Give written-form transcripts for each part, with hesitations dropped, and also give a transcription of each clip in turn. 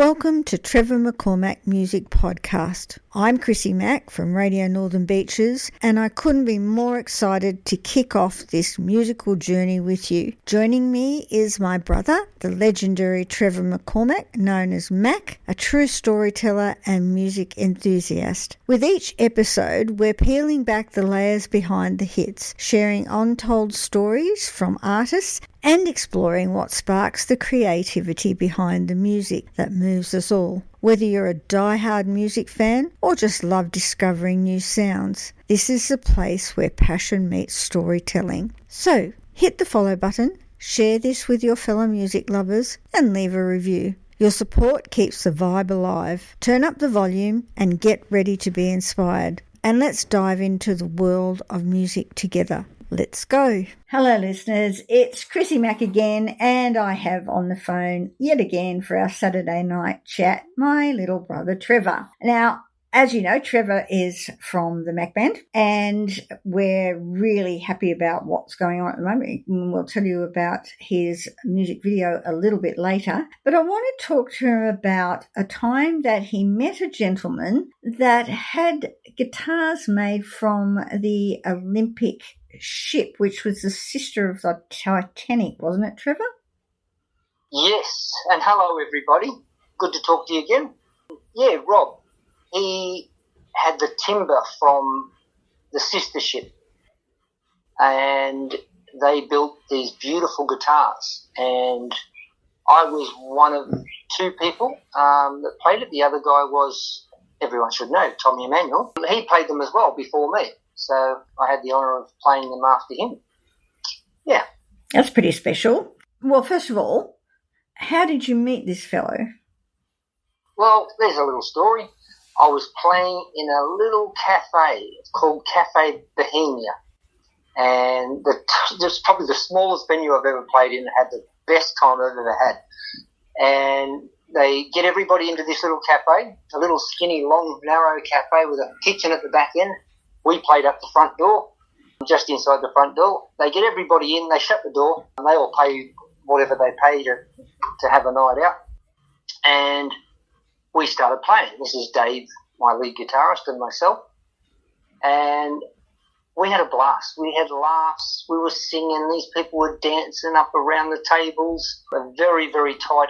Welcome to Trevor McCormack Music Podcast. I'm Chrissy Mack from Radio Northern Beaches, and I couldn't be more excited to kick off this musical journey with you. Joining me is my brother, the legendary Trevor McCormack, known as Mack, a true storyteller and music enthusiast. With each episode, we're peeling back the layers behind the hits, sharing untold stories from artists and exploring what sparks the creativity behind the music that moves us all. Whether you're a die-hard music fan or just love discovering new sounds, this is the place where passion meets storytelling. So, hit the follow button, share this with your fellow music lovers, and leave a review. Your support keeps the vibe alive. Turn up the volume and get ready to be inspired. And let's dive into the world of music together. Let's go. Hello listeners, it's Chrissy Mack again, and I have on the phone yet again for our Saturday night chat my little brother Trevor. Now, as you know, Trevor is from the Mack band, and we're really happy about what's going on at the moment. We'll tell you about his music video a little bit later, but I want to talk to him about a time that he met a gentleman that had guitars made from the Olympic ship, which was the sister of the Titanic, wasn't it, Trevor? Yes, and hello everybody. Good to talk to you again. Yeah, Rob. He had the timber from the sister ship, and they built these beautiful guitars. And I was one of two people that played it. The other guy was, everyone should know, Tommy Emmanuel. He played them as well before me, so I had the honour of playing them after him. Yeah. That's pretty special. Well, first of all, how did you meet this fellow? Well, there's a little story. I was playing in a little cafe called Cafe Bohemia, and it's probably the smallest venue I've ever played in. I had the best time I've ever had. And they get everybody into this little cafe, a little skinny, long, narrow cafe with a kitchen at the back end. We played up the front door, just inside the front door. They get everybody in, they shut the door, and they all pay whatever they pay to have a night out. And we started playing. This is Dave, my lead guitarist, and myself. And we had a blast. We had laughs. We were singing. These people were dancing up around the tables. A very, very tight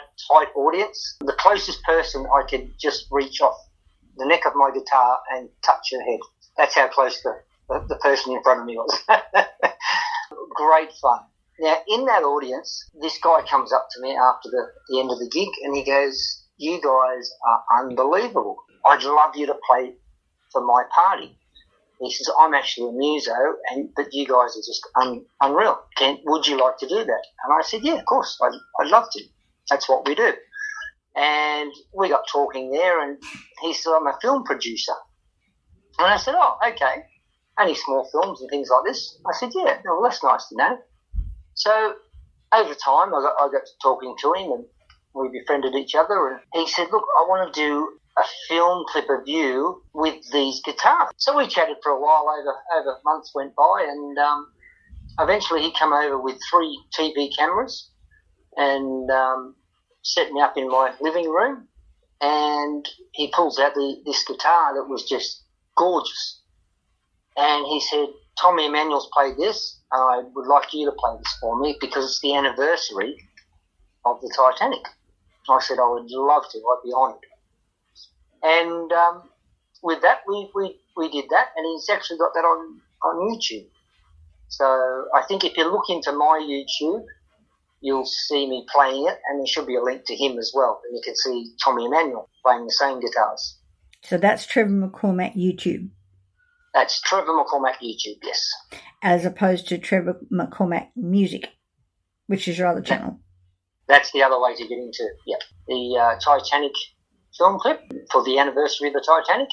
audience. The closest person I could just reach off the neck of my guitar and touch her head. That's how close the person in front of me was. Great fun. Now, in that audience, this guy comes up to me after the end of the gig, and he goes, "You guys are unbelievable. I'd love you to play for my party." He says, "I'm actually a muso, but you guys are just unreal. Would you like to do that?" And I said, "Yeah, of course. I'd love to. That's what we do." And we got talking there, and he said, "I'm a film producer." And I said, "Oh, okay. Only small films and things like this?" I said, "Yeah, well, that's nice to know." So over time, I got to talking to him, and we befriended each other, and he said, "Look, I want to do a film clip of you with these guitars." So we chatted for a while, over months went by, and eventually he came over with 3 TV cameras and set me up in my living room, and he pulls out this guitar that was just gorgeous. And he said, "Tommy Emmanuel's played this, and I would like you to play this for me because it's the anniversary of the Titanic." I said, "I would love to. I'd be honoured." And with that, we did that, and he's actually got that on YouTube. So I think if you look into my YouTube, you'll see me playing it, and there should be a link to him as well, and you can see Tommy Emmanuel playing the same guitars. So that's Trevor McCormack YouTube. That's Trevor McCormack YouTube, yes. As opposed to Trevor McCormack Music, which is your other channel. That's the other way to get into the Titanic film clip for the anniversary of the Titanic,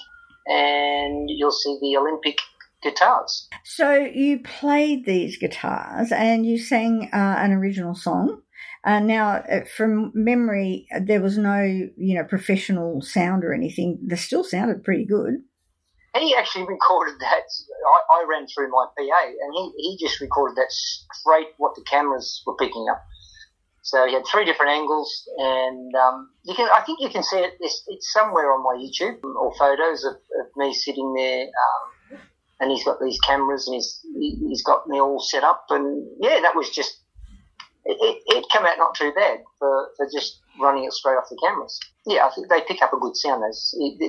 and you'll see the Olympic guitars. So you played these guitars and you sang an original song. Now, from memory, there was no, professional sound or anything. They still sounded pretty good. He actually recorded that. I ran through my PA, and he just recorded that straight what the cameras were picking up. So he had 3 different angles, and I think you can see it. It's somewhere on my YouTube, or photos of me sitting there, and he's got these cameras, and he's got me all set up, and yeah, that was just it came out not too bad for just running it straight off the cameras. Yeah, I think they pick up a good sound.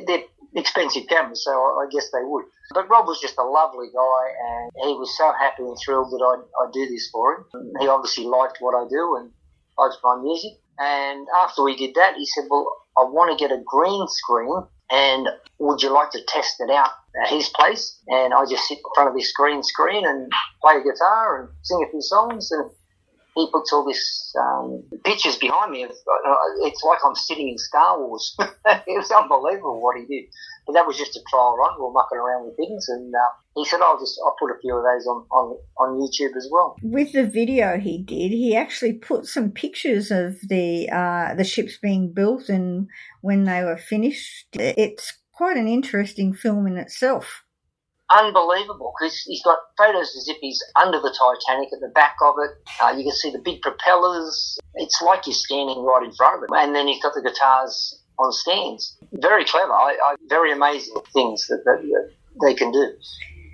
They're expensive cameras, so I guess they would. But Rob was just a lovely guy, and he was so happy and thrilled that I'd do this for him. He obviously liked what I do and liked my music. And after we did that, he said, well, I want to get a green screen, and would you like to test it out at his place? And I just sit in front of this green screen and play a guitar and sing a few songs, and he puts all this pictures behind me. It's like I'm sitting in Star Wars. It was unbelievable what he did. But that was just a trial run. We were mucking around with things, and he said, I'll put a few of those on YouTube as well. With the video he did, he actually put some pictures of the ships being built and when they were finished. It's quite an interesting film in itself. Unbelievable, because he's got photos as if he's under the Titanic at the back of it. You can see the big propellers. It's like you're standing right in front of it. And then he's got the guitars on stands. Very clever. Very amazing things that they can do.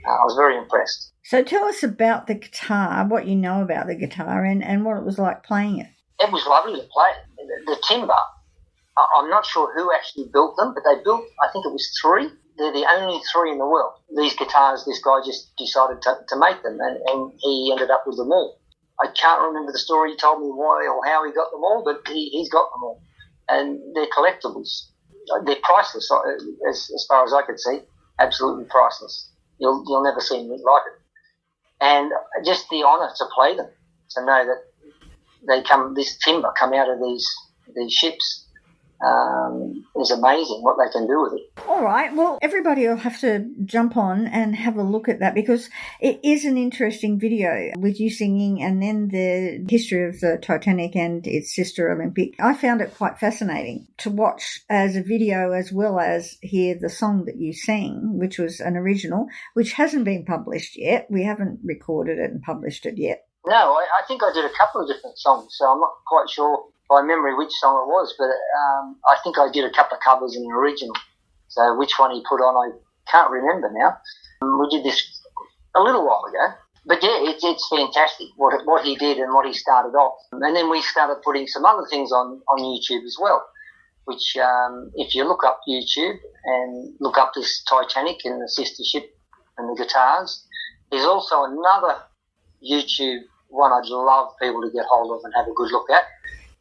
I was very impressed. So tell us about the guitar, what you know about the guitar and what it was like playing it. It was lovely to play. The timber, I'm not sure who actually built them, but they built, I think it was 3. They're the only 3 in the world. These guitars, this guy just decided to make them, and he ended up with them all. I can't remember the story he told me why or how he got them all, but he's got them all. And they're collectibles. They're priceless, as far as I could see. Absolutely priceless. You'll never see anything like it. And just the honour to play them, to know that this timber come out of these ships, is amazing what they can do with it. All right, well, everybody will have to jump on and have a look at that because it is an interesting video with you singing and then the history of the Titanic and its sister Olympic. I found it quite fascinating to watch as a video as well as hear the song that you sang, which was an original, which hasn't been published yet. We haven't recorded it and published it yet. No, I think I did a couple of different songs, so I'm not quite sure by memory which song it was, but I think I did a couple of covers in the original. So which one he put on, I can't remember now. We did this a little while ago. But yeah, it's fantastic what he did and what he started off. And then we started putting some other things on YouTube as well, which if you look up YouTube and look up this Titanic and the sister ship and the guitars, there's also another YouTube one I'd love people to get hold of and have a good look at.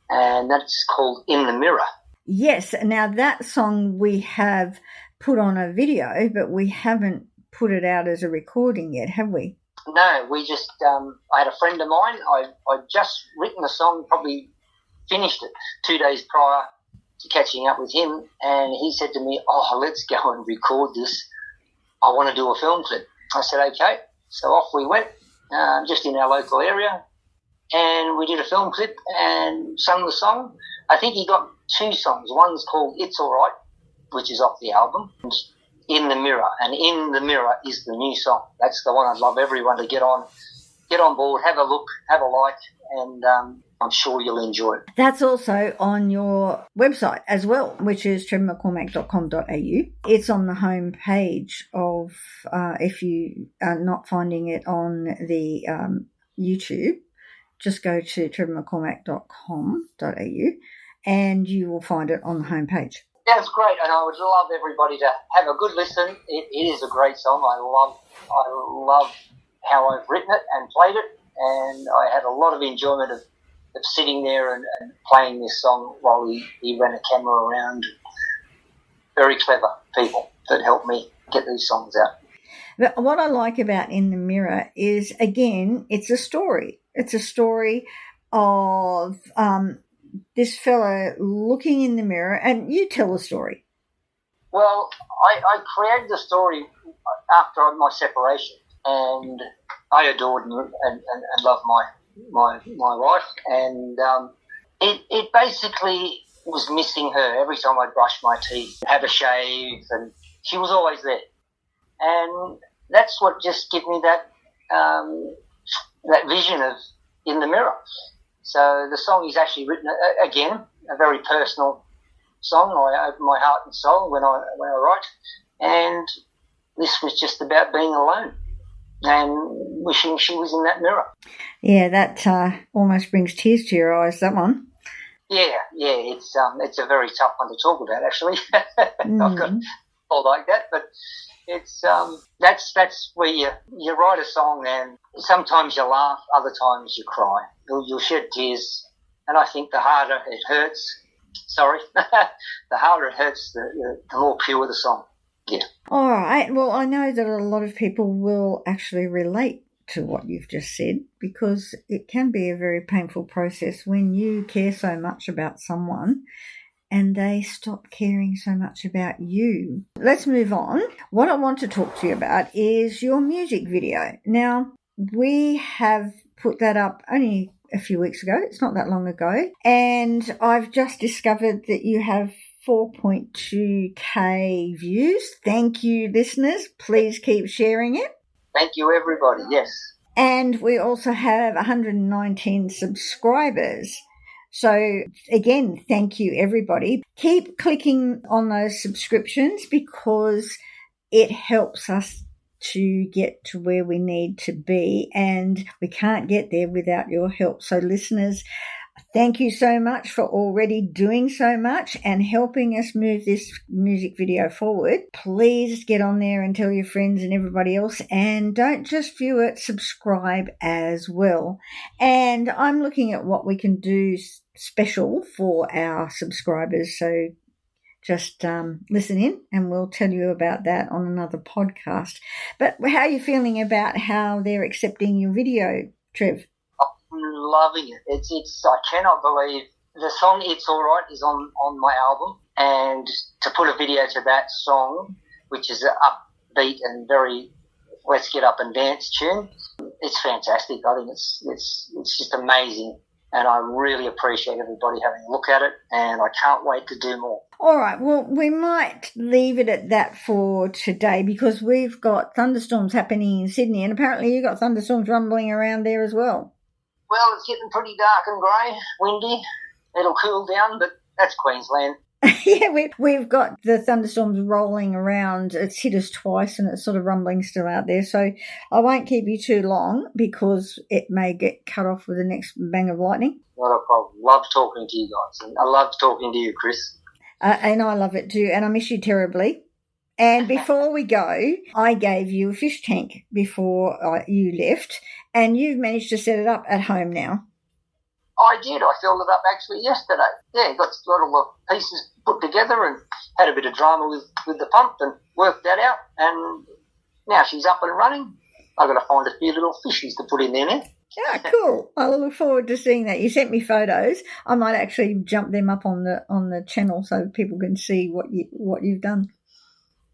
And that's called In the Mirror. Yes, now that song we have put on a video, but we haven't put it out as a recording yet, have we? No, we just, I had a friend of mine, I'd just written the song, probably finished it 2 days prior to catching up with him, and he said to me, let's go and record this. I want to do a film clip. I said, okay. So off we went, just in our local area. And we did a film clip and sung the song. I think he got 2 songs. One's called It's Alright, which is off the album, and In the Mirror. And In the Mirror is the new song. That's the one I'd love everyone to get on board, have a look, have a like, and I'm sure you'll enjoy it. That's also on your website as well, which is trevormccormack.com.au. It's on the home page of, if you are not finding it on the YouTube, just go to trevormccormack.com.au and you will find it on the homepage. That's great, and I would love everybody to have a good listen. It is a great song. I love how I've written it and played it, and I had a lot of enjoyment of sitting there and playing this song while he ran a camera around. Very clever people that helped me get these songs out. But what I like about In the Mirror is, again, it's a story. It's a story of this fella looking in the mirror, and you tell the story. Well, I created the story after my separation, and I adored and loved my wife, and it basically was missing her. Every time I'd brush my teeth, have a shave, and she was always there. And that's what just gave me that vision of In the Mirror. So the song is actually written, again, a very personal song. I open my heart and soul when I write. And this was just about being alone and wishing she was in that mirror. Yeah, that almost brings tears to your eyes, that one. Yeah, it's a very tough one to talk about, actually. I've got all like that, but it's that's where you write a song and sometimes you laugh, other times you cry. You'll shed tears, and I think the harder it hurts, the harder it hurts, the more pure the song. Yeah. All right. Well, I know that a lot of people will actually relate to what you've just said, because it can be a very painful process when you care so much about someone and they stop caring so much about you. Let's move on. What I want to talk to you about is your music video. Now, we have put that up only a few weeks ago. It's not that long ago. And I've just discovered that you have 4.2k views. Thank you, listeners. Please keep sharing it. Thank you, everybody. Yes. And we also have 119 subscribers. So, again, thank you, everybody. Keep clicking on those subscriptions because it helps us to get to where we need to be, and we can't get there without your help. So, listeners, thank you so much for already doing so much and helping us move this music video forward. Please get on there and tell your friends and everybody else, and don't just view it, subscribe as well. And I'm looking at what we can do special for our subscribers, so just listen in and we'll tell you about that on another podcast. But how are you feeling about how they're accepting your video, Trev? Loving it. It's I cannot believe the song "It's All Right" is on my album, and to put a video to that song, which is an upbeat and very let's get up and dance tune, it's fantastic. I think it's just amazing, and I really appreciate everybody having a look at it, and I can't wait to do more. All right, well, we might leave it at that for today because we've got thunderstorms happening in Sydney, and apparently you've got thunderstorms rumbling around there as well. Well, it's getting pretty dark and grey, windy. It'll cool down, but that's Queensland. Yeah, we've got the thunderstorms rolling around. It's hit us twice and it's sort of rumbling still out there. So I won't keep you too long because it may get cut off with the next bang of lightning. Not a problem. Love talking to you guys. And I love talking to you, Chris. And I love it too. And I miss you terribly. And before we go, I gave you a fish tank before you left, and you've managed to set it up at home now. I did. I filled it up actually yesterday. Yeah, got all the pieces put together and had a bit of drama with the pump and worked that out. And now she's up and running. I've got to find a few little fishies to put in there now. Yeah, cool. I look forward to seeing that. You sent me photos. I might actually jump them up on the channel so people can see what you've done.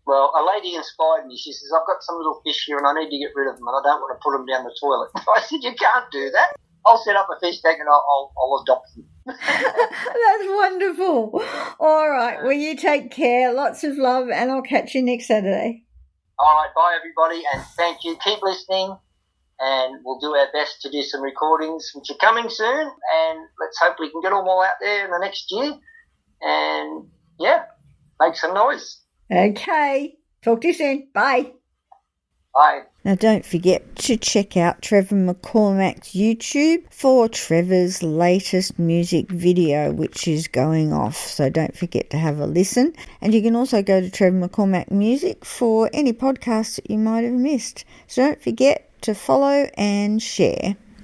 Well, a lady inspired me. She says, I've got some little fish here and I need to get rid of them and I don't want to put them down the toilet. I said, you can't do that. I'll set up a fish tank and I'll adopt them. That's wonderful. All right. Well, you take care. Lots of love, and I'll catch you next Saturday. All right. Bye, everybody, and thank you. Keep listening, and we'll do our best to do some recordings, which are coming soon, and let's hope we can get them all out there in the next year and, yeah, make some noise. Okay. Talk to you soon. Bye. Bye. Now, don't forget to check out Trevor McCormack's YouTube for Trevor's latest music video, which is going off. So don't forget to have a listen. And you can also go to Trevor McCormack Music for any podcasts that you might have missed. So don't forget to follow and share.